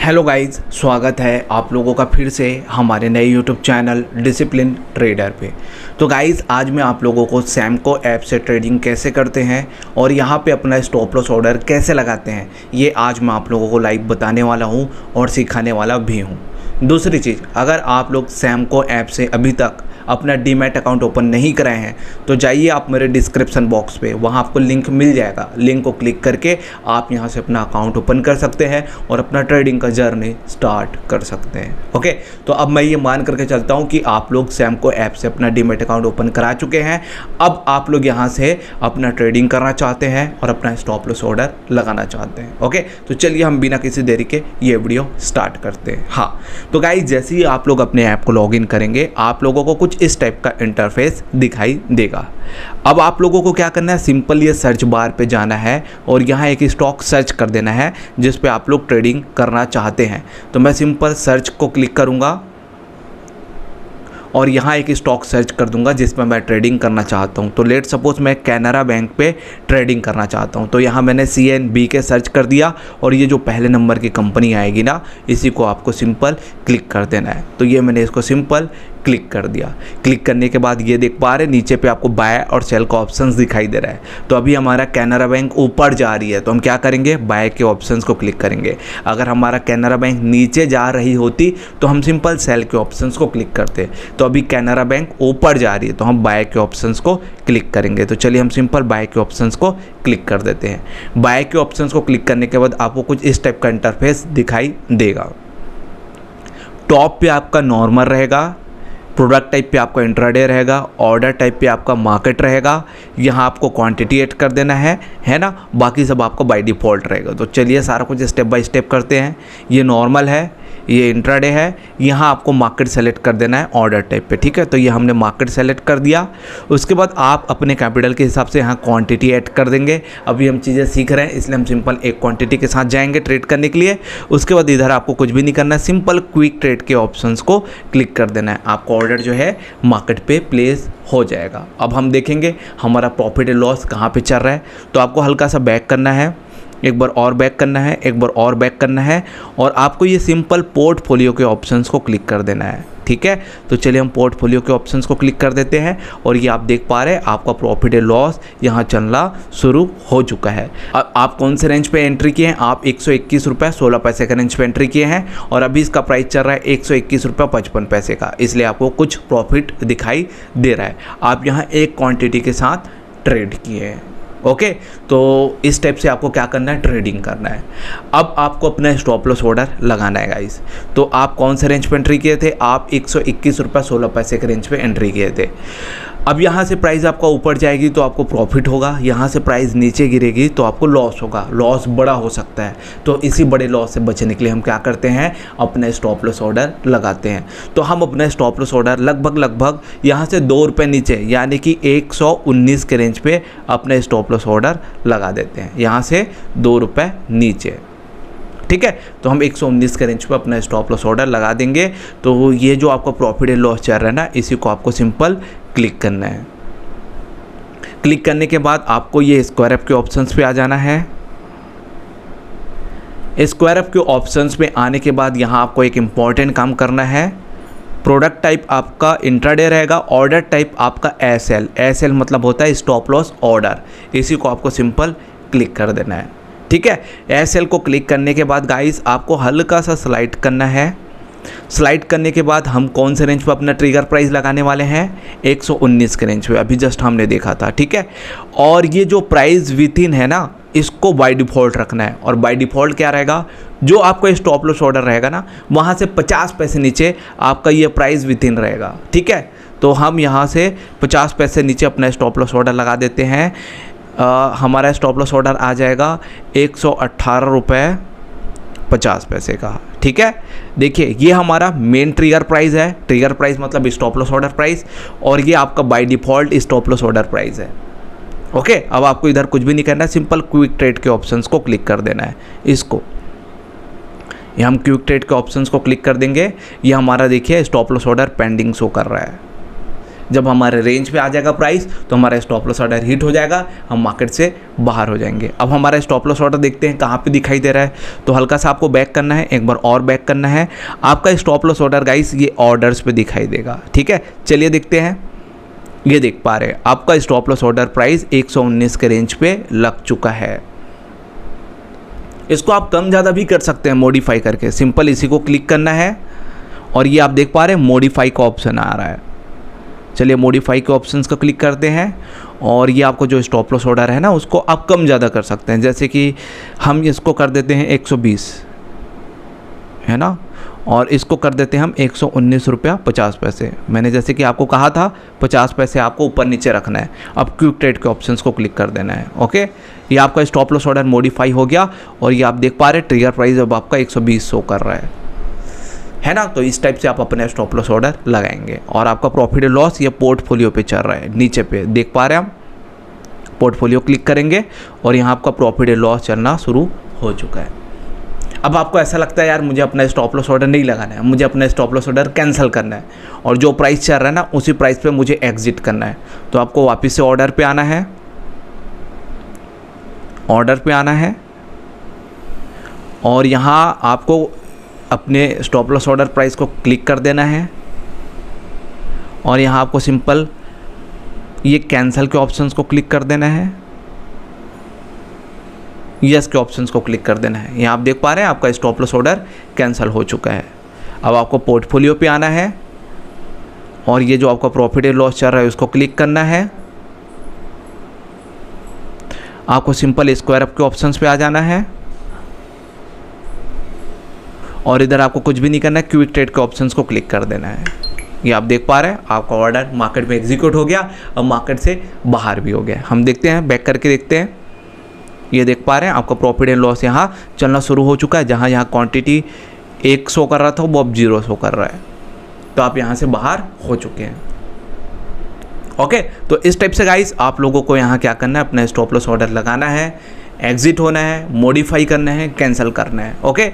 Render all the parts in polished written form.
Hello guys, स्वागत है आप लोगों का फिर से हमारे नए यूट्यूब चैनल डिसिप्लिन ट्रेडर पे। तो गाइस, आज मैं आप लोगों को सैमको ऐप से ट्रेडिंग कैसे करते हैं और यहाँ पे अपना स्टॉप लॉस ऑर्डर कैसे लगाते हैं, ये आज मैं आप लोगों को लाइव बताने वाला हूँ और सिखाने वाला भी हूँ। दूसरी चीज़, अगर आप लोग सैमको ऐप से अभी तक अपना डीमैट अकाउंट ओपन नहीं कराए हैं तो जाइए आप मेरे डिस्क्रिप्शन बॉक्स पे, वहाँ आपको लिंक मिल जाएगा। लिंक को क्लिक करके आप यहाँ से अपना अकाउंट ओपन कर सकते हैं और अपना ट्रेडिंग का जर्नी स्टार्ट कर सकते हैं। ओके, तो अब मैं ये मान करके चलता हूँ कि आप लोग सैमको ऐप से अपना डीमैट अकाउंट ओपन करा चुके हैं। अब आप लोग यहाँ से अपना ट्रेडिंग करना चाहते हैं और अपना स्टॉप लॉस ऑर्डर लगाना चाहते हैं। ओके, तो चलिए हम बिना किसी देरी के ये वीडियो स्टार्ट करते हैं। हाँ, तो गाइस, जैसे ही आप लोग अपने ऐप को लॉगिन करेंगे आप लोगों को कुछ इस टाइप का इंटरफेस दिखाई देगा। अब आप लोगों को क्या करना है, सिंपल ये सर्च बार पे जाना है और यहाँ एक स्टॉक सर्च कर देना है जिस पे आप लोग ट्रेडिंग करना चाहते हैं। तो मैं सिंपल सर्च को क्लिक करूँगा और यहाँ एक स्टॉक सर्च कर दूंगा जिसमें मैं ट्रेडिंग करना चाहता हूँ। तो लेट सपोज मैं कैनरा बैंक पे ट्रेडिंग करना चाहता हूँ, तो यहाँ मैंने CNBK सर्च कर दिया और ये जो पहले नंबर की कंपनी आएगी ना, इसी को आपको सिंपल क्लिक कर देना है। तो ये मैंने इसको सिंपल क्लिक कर दिया। क्लिक करने के बाद ये देख पा रहे नीचे पे आपको बाय और सेल का ऑप्शंस दिखाई दे रहा है। तो अभी हमारा कैनरा बैंक ऊपर जा रही है तो हम क्या करेंगे, बाय के ऑप्शंस को क्लिक करेंगे। अगर हमारा कैनरा बैंक नीचे जा रही होती तो हम सिंपल सेल के ऑप्शंस को क्लिक करते। तो अभी कैनरा बैंक ऊपर जा रही है तो हम बाय के ऑप्शंस को क्लिक करेंगे। तो चलिए हम सिंपल बाय के ऑप्शंस को क्लिक कर देते हैं। बाय के ऑप्शंस को क्लिक करने के बाद आपको कुछ इस टाइप का इंटरफेस दिखाई देगा। टॉप पे आपका नॉर्मल रहेगा, प्रोडक्ट टाइप पे आपका इंट्राडे रहेगा, ऑर्डर टाइप पे आपका मार्केट रहेगा। यहाँ आपको क्वांटिटी ऐड कर देना है ना, बाकी सब आपको बाय डिफ़ॉल्ट रहेगा। तो चलिए सारा कुछ स्टेप बाय स्टेप करते हैं। ये नॉर्मल है, ये इंट्राडे है, यहाँ आपको मार्केट सेलेक्ट कर देना है ऑर्डर टाइप पे। ठीक है, तो ये हमने मार्केट सेलेक्ट कर दिया। उसके बाद आप अपने कैपिटल के हिसाब से यहाँ क्वांटिटी ऐड कर देंगे। अभी हम चीज़ें सीख रहे हैं इसलिए हम सिंपल एक क्वांटिटी के साथ जाएंगे ट्रेड करने के लिए। उसके बाद इधर आपको कुछ भी नहीं करना है, सिंपल क्विक ट्रेड के ऑप्शंस को क्लिक कर देना है। आपको ऑर्डर जो है मार्केट पे प्लेस हो जाएगा। अब हम देखेंगे हमारा प्रॉफिट एंड लॉस कहाँ पे चल रहा है। तो आपको हल्का सा बैक करना है, एक बार और बैक करना है, एक बार और बैक करना है और आपको ये सिंपल पोर्टफोलियो के ऑप्शंस को क्लिक कर देना है। ठीक है, तो चलिए हम पोर्टफोलियो के ऑप्शंस को क्लिक कर देते हैं और ये आप देख पा रहे हैं आपका प्रॉफिट एंड लॉस यहाँ चलना शुरू हो चुका है। अब आप कौन से रेंज पे एंट्री किए हैं, आप 121 रुपये 16 पैसे का रेंज पे एंट्री किए हैं और अभी इसका प्राइस चल रहा है 121 रुपये 55 पैसे का, इसलिए आपको कुछ प्रॉफिट दिखाई दे रहा है। आप यहाँ एक क्वान्टिटी के साथ ट्रेड किए हैं। ओके, तो इस टाइप से आपको क्या करना है, ट्रेडिंग करना है। अब आपको अपना स्टॉप लॉस ऑर्डर लगाना है गाइस। तो आप कौन से रेंज पे एंट्री किए थे, आप 121 रुपये 16 पैसे के रेंज पे एंट्री किए थे। अब यहाँ से प्राइस आपका ऊपर जाएगी तो आपको प्रॉफिट होगा, यहाँ से प्राइस नीचे गिरेगी तो आपको लॉस होगा, लॉस बड़ा हो सकता है। तो इसी बड़े लॉस से बचने के लिए हम क्या करते हैं, अपना स्टॉप लॉस ऑर्डर लगाते हैं। तो हम अपना स्टॉप लॉस ऑर्डर लगभग यहाँ से 2 रुपये नीचे यानी कि 119 के रेंज पे अपना स्टॉप लॉस ऑर्डर लगा देते हैं, यहाँ से 2 रुपये नीचे। ठीक है, तो हम 119 के रेंज पे अपना स्टॉप लॉस ऑर्डर लगा देंगे। तो ये जो आपका प्रॉफिट एंड लॉस चल रहा है ना, इसी को आपको सिंपल क्लिक करना है। क्लिक करने के बाद आपको ये स्क्वायर एप के ऑप्शंस पे आ जाना है। स्क्वायर एप के ऑप्शंस में आने के बाद यहाँ आपको एक इम्पॉर्टेंट काम करना है। प्रोडक्ट टाइप आपका इंट्राडे रहेगा, ऑर्डर टाइप आपका एसएल मतलब होता है स्टॉप लॉस ऑर्डर, इसी को आपको सिंपल क्लिक कर देना है। ठीक है, एसएल को क्लिक करने के बाद गाइस आपको हल्का सा स्लाइड करना है। स्लाइड करने के बाद हम कौन से रेंज पे अपना ट्रिगर प्राइस लगाने वाले हैं, 119 के रेंज पे, अभी जस्ट हमने देखा था। ठीक है, और ये जो प्राइस विद इन है ना, इसको बाय डिफ़ॉल्ट रखना है। और बाय डिफ़ॉल्ट क्या रहेगा, जो आपका स्टॉप लॉस ऑर्डर रहेगा ना, वहाँ से 50 पैसे नीचे आपका ये प्राइस विद इन रहेगा। ठीक है, तो हम यहाँ से 50 पैसे नीचे अपना स्टॉप लॉस ऑर्डर लगा देते हैं। हमारा स्टॉप लॉस ऑर्डर आ जाएगा 118 रुपये 50 पैसे का। ठीक है, देखिए ये हमारा मेन ट्रिगर प्राइस है। ट्रिगर प्राइस मतलब स्टॉप लॉस ऑर्डर प्राइस, और ये आपका by default stop loss order price है। ओके, अब आपको इधर कुछ भी नहीं करना है, सिंपल क्विक ट्रेड के ऑप्शंस को क्लिक कर देना है। इसको ये हम क्विक ट्रेड के ऑप्शंस को क्लिक कर देंगे। ये हमारा देखिए stop loss order pending show कर रहा है। जब हमारे रेंज पे आ जाएगा प्राइस तो हमारा स्टॉप लॉस ऑर्डर हिट हो जाएगा, हम मार्केट से बाहर हो जाएंगे। अब हमारा स्टॉप लॉस ऑर्डर देखते हैं कहाँ पे दिखाई दे रहा है। तो हल्का सा आपको बैक करना है, एक बार और बैक करना है। आपका स्टॉप लॉस ऑर्डर गाइस ये ऑर्डर्स पे दिखाई देगा, ठीक है। चलिए देखते हैं, ये देख पा रहे हैं आपका स्टॉप लॉस ऑर्डर प्राइस 119 के रेंज पे लग चुका है। इसको आप कम ज़्यादा भी कर सकते हैं मॉडिफाई करके, सिंपल इसी को क्लिक करना है और ये आप देख पा रहे हैं मॉडिफाई का ऑप्शन आ रहा है। चलिए मॉडिफाई के ऑप्शंस को क्लिक करते हैं और ये आपको जो स्टॉप लॉस ऑर्डर है ना उसको आप कम ज़्यादा कर सकते हैं। जैसे कि हम इसको कर देते हैं 120, है ना, और इसको कर देते हैं हम 119 रुपया 50 पैसे। मैंने जैसे कि आपको कहा था 50 पैसे आपको ऊपर नीचे रखना है। अब क्विक ट्रेड के ऑप्शंस को क्लिक कर देना है। ओके, ये आपका स्टॉप लॉस ऑर्डर मॉडिफाई हो गया और ये आप देख पा रहे हैं ट्रिगर प्राइस अब आपका 120 शो कर रहा है ना। तो इस टाइप से आप अपने स्टॉप लॉस ऑर्डर लगाएंगे और आपका प्रॉफिट लॉस ये पोर्टफोलियो पे चल रहा है, नीचे पे देख पा रहे हैं हम। पोर्टफोलियो क्लिक करेंगे और यहाँ आपका प्रॉफिट लॉस चलना शुरू हो चुका है। अब आपको ऐसा लगता है यार मुझे अपना स्टॉप लॉस ऑर्डर नहीं लगाना है, मुझे अपना स्टॉप लॉस ऑर्डर कैंसिल करना है और जो प्राइस चल रहा है ना उसी प्राइस पे मुझे एग्जिट करना है। तो आपको वापस से ऑर्डर पे आना है, ऑर्डर पे आना है और यहाँ आपको अपने स्टॉप लॉस ऑर्डर प्राइस को क्लिक कर देना है और यहाँ आपको सिंपल ये कैंसिल के ऑप्शंस को क्लिक कर देना है, यस के ऑप्शंस को क्लिक कर देना है। यहाँ आप देख पा रहे हैं आपका स्टॉप लॉस ऑर्डर कैंसिल हो चुका है। अब आपको पोर्टफोलियो पे आना है और ये जो आपका प्रॉफिट एंड लॉस चल रहा है उसको क्लिक करना है। आपको सिंपल स्क्वायर अप के ऑप्शंस पे आ जाना है और इधर आपको कुछ भी नहीं करना है, क्विक ट्रेड के ऑप्शंस को क्लिक कर देना है। ये आप देख पा रहे हैं आपका ऑर्डर मार्केट में एग्जीक्यूट हो गया और मार्केट से बाहर भी हो गया। हम देखते हैं, बैक करके देखते हैं। ये देख पा रहे हैं आपका प्रॉफिट एंड लॉस यहाँ चलना शुरू हो चुका है। जहाँ यहाँ क्वांटिटी 1 शो कर रहा था वो अब 0 शो कर रहा है। तो आप यहाँ से बाहर हो चुके हैं। ओके, तो इस टाइप से गाइस आप लोगों को यहाँ क्या करना है, अपना स्टॉप लॉस ऑर्डर लगाना है, एग्जिट होना है, मॉडिफाई करना है, कैंसिल करना है। ओके,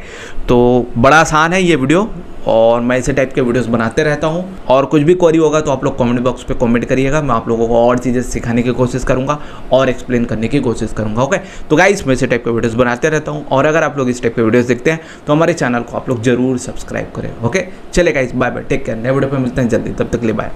तो बड़ा आसान है ये वीडियो और मैं इसे टाइप के वीडियोस बनाते रहता हूँ। और कुछ भी क्वेरी होगा तो आप लोग कमेंट बॉक्स पे कमेंट करिएगा, मैं आप लोगों को और चीज़ें सिखाने की कोशिश करूँगा और एक्सप्लेन करने की कोशिश करूँगा। ओके, तो गाइस मैं इसे टाइप के वीडियोस बनाते रहता हूँ और अगर आप लोग इस टाइप के वीडियोस देखते हैं तो हमारे चैनल को आप लोग जरूर सब्सक्राइब करें। ओके, चले guys, bye bye, take care, नए वीडियो पर मिलते हैं जल्दी, तब तक के लिए बाय।